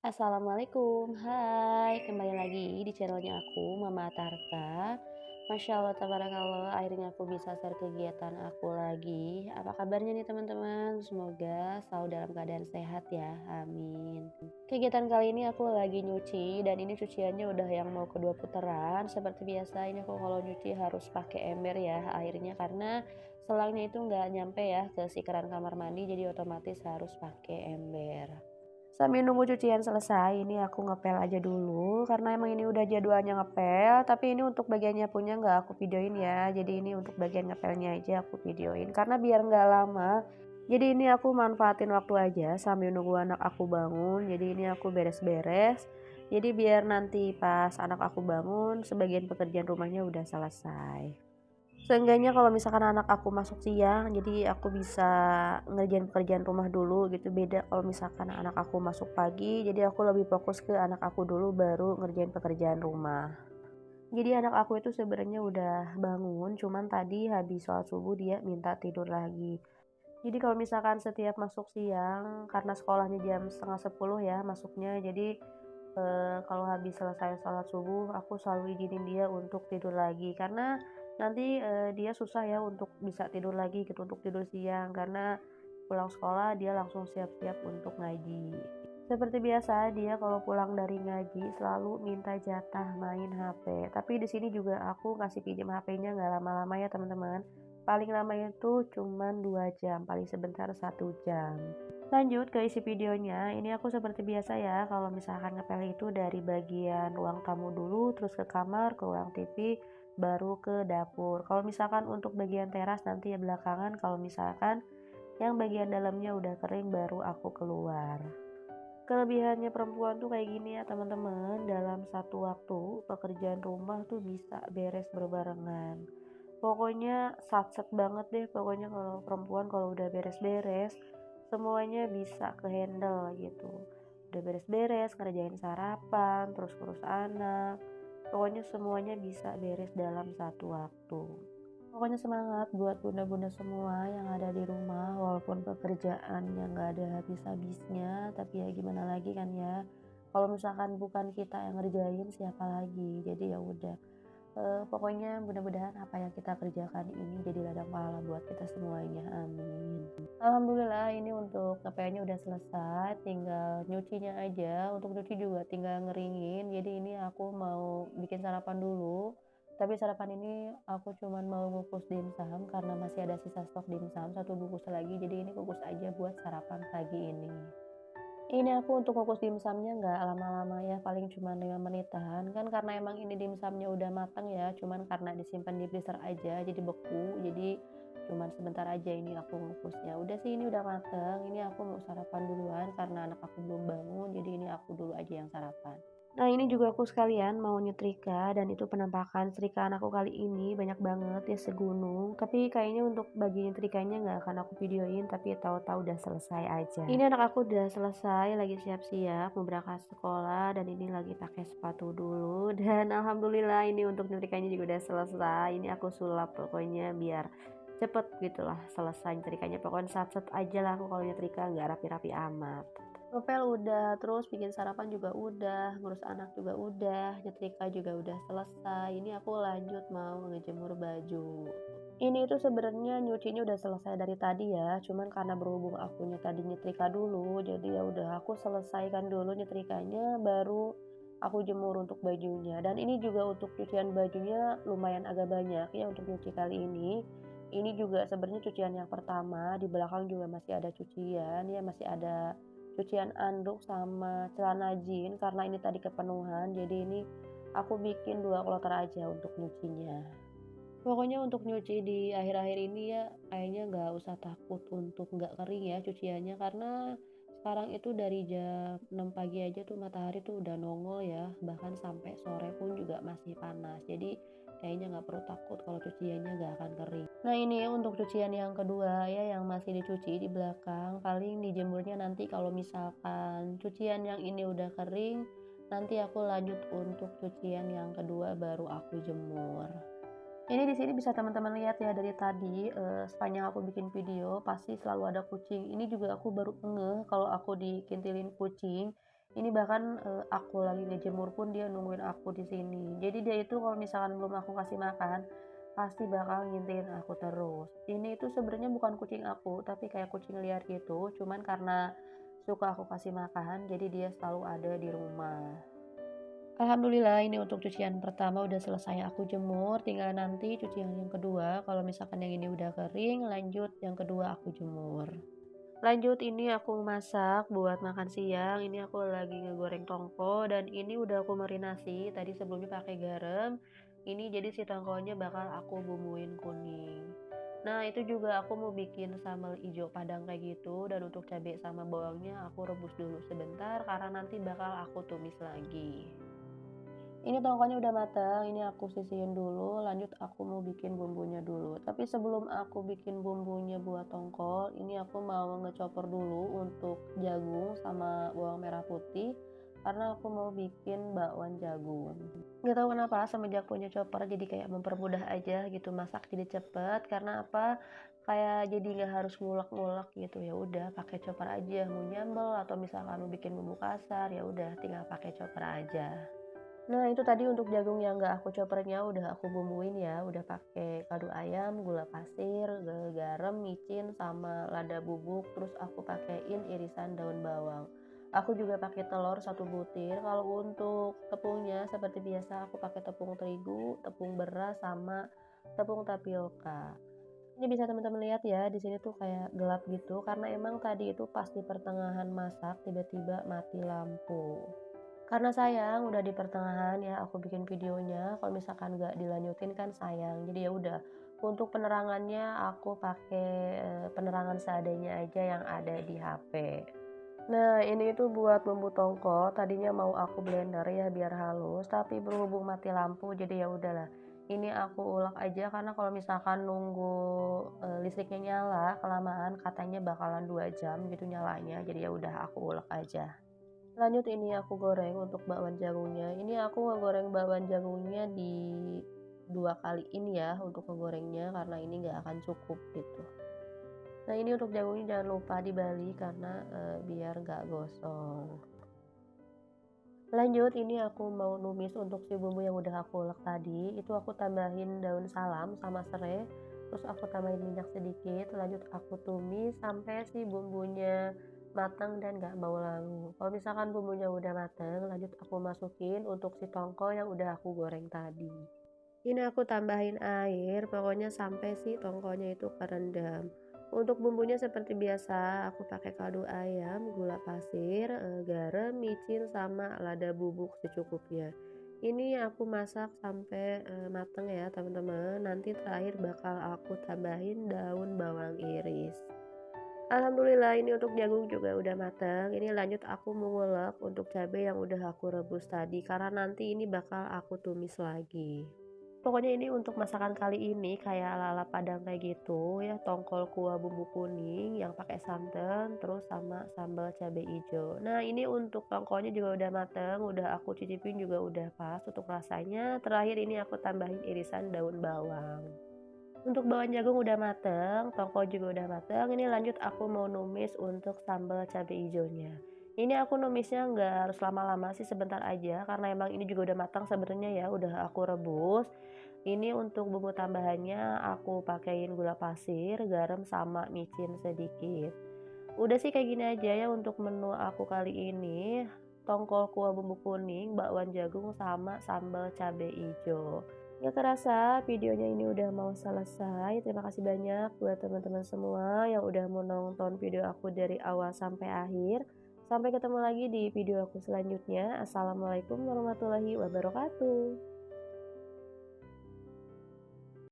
Assalamualaikum, hai, kembali lagi di channelnya aku, Mama Tarka. Masya Allah, tabarakallah, akhirnya aku bisa share kegiatan aku lagi. Apa kabarnya nih teman-teman? Semoga selalu dalam keadaan sehat ya, amin. Kegiatan kali ini aku lagi nyuci, dan ini cuciannya udah yang mau kedua putaran. Seperti biasa, ini aku kalau nyuci harus pakai ember ya, airnya karena selangnya itu nggak nyampe ya ke si keran kamar mandi, jadi otomatis harus pakai ember. Sambil nunggu cucian selesai, ini aku ngepel aja dulu, karena emang ini udah jadwalnya ngepel, tapi ini untuk bagiannya punya nggak aku videoin ya. Jadi ini untuk bagian ngepelnya aja aku videoin, karena biar nggak lama. Jadi ini aku manfaatin waktu aja sambil nunggu anak aku bangun. Jadi ini aku beres-beres. Jadi biar nanti pas anak aku bangun, sebagian pekerjaan rumahnya udah selesai. Seenggaknya kalau misalkan anak aku masuk siang, jadi aku bisa ngerjain pekerjaan rumah dulu gitu. Beda kalau misalkan anak aku masuk pagi, jadi aku lebih fokus ke anak aku dulu baru ngerjain pekerjaan rumah. Jadi anak aku itu sebenarnya udah bangun, cuman tadi habis sholat subuh dia minta tidur lagi. Jadi kalau misalkan setiap masuk siang, karena sekolahnya jam setengah 10 ya masuknya, jadi kalau habis selesai sholat subuh, aku selalu izinin dia untuk tidur lagi. Karena nanti, dia susah ya untuk bisa tidur lagi gitu, untuk tidur siang. Karena pulang sekolah dia langsung siap-siap untuk ngaji. Seperti biasa dia kalau pulang dari ngaji selalu minta jatah main HP. Tapi di sini juga aku kasih pinjam HP-nya nggak lama-lama ya teman-teman. Paling lama itu cuman 2 jam, paling sebentar 1 jam. Lanjut ke isi videonya, ini aku seperti biasa ya, kalau misalkan ngepel itu dari bagian ruang tamu dulu, terus ke kamar, ke ruang TV, baru ke dapur. Kalau misalkan untuk bagian teras nanti ya belakangan, kalau misalkan yang bagian dalamnya udah kering baru aku keluar. Kelebihannya perempuan tuh kayak gini ya teman-teman, dalam satu waktu pekerjaan rumah tuh bisa beres berbarengan. Pokoknya satset banget deh, pokoknya kalau perempuan kalau udah beres-beres semuanya bisa ke-handle gitu. Udah beres-beres, ngerjain sarapan, terus ngurus anak, pokoknya semuanya bisa beres dalam satu waktu. Pokoknya semangat buat bunda-bunda semua yang ada di rumah, walaupun pekerjaan yang nggak ada habis-habisnya, tapi ya gimana lagi kan ya. Kalau misalkan bukan kita yang ngerjain, siapa lagi? Jadi ya udah. Pokoknya mudah-mudahan apa yang kita kerjakan ini jadi ladang pahala buat kita semuanya, amin. Alhamdulillah ini untuk ngepelnya udah selesai, tinggal nyucinya aja. Untuk nyuci juga tinggal ngeringin. Jadi ini aku mau bikin sarapan dulu. Tapi sarapan ini aku cuman mau ngukus dimsum karena masih ada sisa stok dimsum 1 bungkus lagi. Jadi ini kukus aja buat sarapan pagi ini. Ini aku untuk ngukus dimsumnya nggak lama-lama ya, paling cuma 5 menitan. Kan karena emang ini dimsumnya udah matang ya, cuman karena disimpan di freezer aja jadi beku, jadi cuman sebentar aja ini aku ngukusnya. Udah sih ini udah mateng, ini aku mau sarapan duluan karena anak aku belum bangun, jadi ini aku dulu aja yang sarapan. Nah ini juga aku sekalian mau nyetrika dan itu penampakan setrikaan aku kali ini banyak banget ya segunung. Tapi kayaknya untuk bagian nyetrikanya nggak akan aku videoin tapi tahu-tahu udah selesai aja. Ini anak aku udah selesai lagi siap-siap mau berangkat sekolah dan ini lagi pakai sepatu dulu dan alhamdulillah ini untuk nyetrikanya juga udah selesai. Ini aku sulap pokoknya biar cepet gitulah selesai nyetrikanya. Pokoknya sat-set aja lah aku kalau nyetrika nggak rapi-rapi amat. Ngepel udah, terus bikin sarapan juga udah, ngurus anak juga udah, nyetrika juga udah selesai. Ini aku lanjut mau ngejemur baju. Ini itu sebenarnya nyucinya udah selesai dari tadi ya, cuman karena berhubung akunya tadi nyetrika dulu, jadi ya udah aku selesaikan dulu nyetrikanya, baru aku jemur untuk bajunya. Dan ini juga untuk cucian bajunya lumayan agak banyak ya untuk nyuci kali ini. Ini juga sebenarnya cucian yang pertama, di belakang juga masih ada cucian ya, masih ada cucian anduk sama celana jeans karena ini tadi kepenuhan, jadi ini aku bikin 2 kloter aja untuk nyucinya. Pokoknya untuk nyuci di akhir-akhir ini ya kayaknya nggak usah takut untuk nggak kering ya cuciannya, karena sekarang itu dari jam 6 pagi aja tuh matahari tuh udah nongol ya, bahkan sampai sore pun juga masih panas. Jadi kayaknya nggak perlu takut kalau cuciannya nggak akan kering. Nah ini untuk cucian yang kedua ya yang masih dicuci di belakang, paling dijemurnya nanti kalau misalkan cucian yang ini udah kering, nanti aku lanjut untuk cucian yang kedua baru aku jemur. Ini di sini bisa teman-teman lihat ya dari tadi, sepanjang aku bikin video pasti selalu ada kucing. Ini juga aku baru ngeh kalau aku dikintilin kucing. Ini bahkan, aku lagi ngejemur pun dia nungguin aku di sini. Jadi dia itu kalau misalkan belum aku kasih makan, pasti bakal ngintiin aku terus. Ini itu sebenarnya bukan kucing aku, tapi kayak kucing liar gitu, cuman karena suka aku kasih makan, jadi dia selalu ada di rumah. Alhamdulillah ini untuk cucian pertama udah selesai aku jemur, tinggal nanti cucian yang kedua, kalau misalkan yang ini udah kering, lanjut yang kedua aku jemur. Lanjut ini aku masak buat makan siang, ini aku lagi ngegoreng tongko dan ini udah aku marinasi, tadi sebelumnya pakai garam, ini jadi si tongkonya bakal aku bumbuin kuning. Nah itu juga aku mau bikin sambal ijo padang kayak gitu dan untuk cabai sama bawangnya aku rebus dulu sebentar karena nanti bakal aku tumis lagi. Ini tongkolnya udah matang, ini aku sisihin dulu, lanjut aku mau bikin bumbunya dulu. Tapi sebelum aku bikin bumbunya buat tongkol, ini aku mau ngechopper dulu untuk jagung sama bawang merah putih, karena aku mau bikin bakwan jagung. Nggak tahu kenapa semenjak punya chopper jadi kayak mempermudah aja gitu masak jadi cepet, karena apa? Kayak jadi nggak harus ngulek-ngulek gitu, ya udah pakai chopper aja, mau nyambel atau misalkan mau bikin bumbu kasar, ya udah tinggal pakai chopper aja. Nah, itu tadi untuk jagung yang nggak aku choppernya udah aku bumbuin ya, udah pakai kaldu ayam, gula pasir, garam, micin, sama lada bubuk, terus aku pakein irisan daun bawang. Aku juga pakai telur 1 butir. Kalau untuk tepungnya seperti biasa aku pakai tepung terigu, tepung beras, sama tepung tapioka. Ini bisa teman-teman lihat ya, di sini tuh kayak gelap gitu karena emang tadi itu pas di pertengahan masak tiba-tiba mati lampu. Karena sayang udah di pertengahan ya aku bikin videonya, kalau misalkan nggak dilanjutin kan sayang. Jadi ya udah, untuk penerangannya aku pakai, penerangan seadanya aja yang ada di HP. Nah ini itu buat bumbu tongko, tadinya mau aku blender ya biar halus, tapi berhubung mati lampu jadi ya udahlah, ini aku ulek aja karena kalau misalkan nunggu, listriknya nyala kelamaan katanya bakalan 2 jam gitu nyalanya, jadi ya udah aku ulek aja. Lanjut ini aku goreng untuk bakwan jagungnya. Ini aku ngegoreng bakwan jagungnya di 2 kaliin ya untuk ngegorengnya karena ini nggak akan cukup gitu. Nah ini untuk jagungnya jangan lupa dibalik karena, biar nggak gosong. Lanjut ini aku mau numis untuk si bumbu yang udah aku ulek tadi, itu aku tambahin daun salam sama serai, terus aku tambahin minyak sedikit, lanjut aku tumis sampai si bumbunya matang dan gak bau langu. Kalau misalkan bumbunya udah matang, lanjut aku masukin untuk si tongkol yang udah aku goreng tadi. Ini aku tambahin air, pokoknya sampai si tongkolnya itu kerendam. Untuk bumbunya seperti biasa, aku pakai kaldu ayam, gula pasir, garam, micin, sama lada bubuk secukupnya. Ini aku masak sampai mateng ya teman-teman. Nanti terakhir bakal aku tambahin daun bawang iris. Alhamdulillah ini untuk jagung juga udah matang. Ini lanjut aku mengulek untuk cabai yang udah aku rebus tadi karena nanti ini bakal aku tumis lagi. Pokoknya ini untuk masakan kali ini kayak lalap Padang kayak gitu ya, tongkol kuah bumbu kuning yang pakai santan, terus sama sambal cabai ijo. Nah, ini untuk tongkolnya juga udah mateng, udah aku cicipin juga udah pas untuk rasanya. Terakhir ini aku tambahin irisan daun bawang. Untuk bawang jagung udah mateng, tongkol juga udah mateng, ini lanjut aku mau numis untuk sambal cabai ijonya. Ini aku numisnya nggak harus lama-lama sih, sebentar aja karena emang ini juga udah matang sebenarnya ya, udah aku rebus. Ini untuk bumbu tambahannya aku pakein gula pasir, garam, sama micin sedikit. Udah sih kayak gini aja ya untuk menu aku kali ini. Tongkol kuah bumbu kuning, bakwan jagung, sama sambal cabai ijo. Nggak kerasa videonya ini udah mau selesai. Terima kasih banyak buat teman-teman semua yang udah mau nonton video aku dari awal sampai akhir. Sampai ketemu lagi di video aku selanjutnya. Assalamualaikum warahmatullahi wabarakatuh.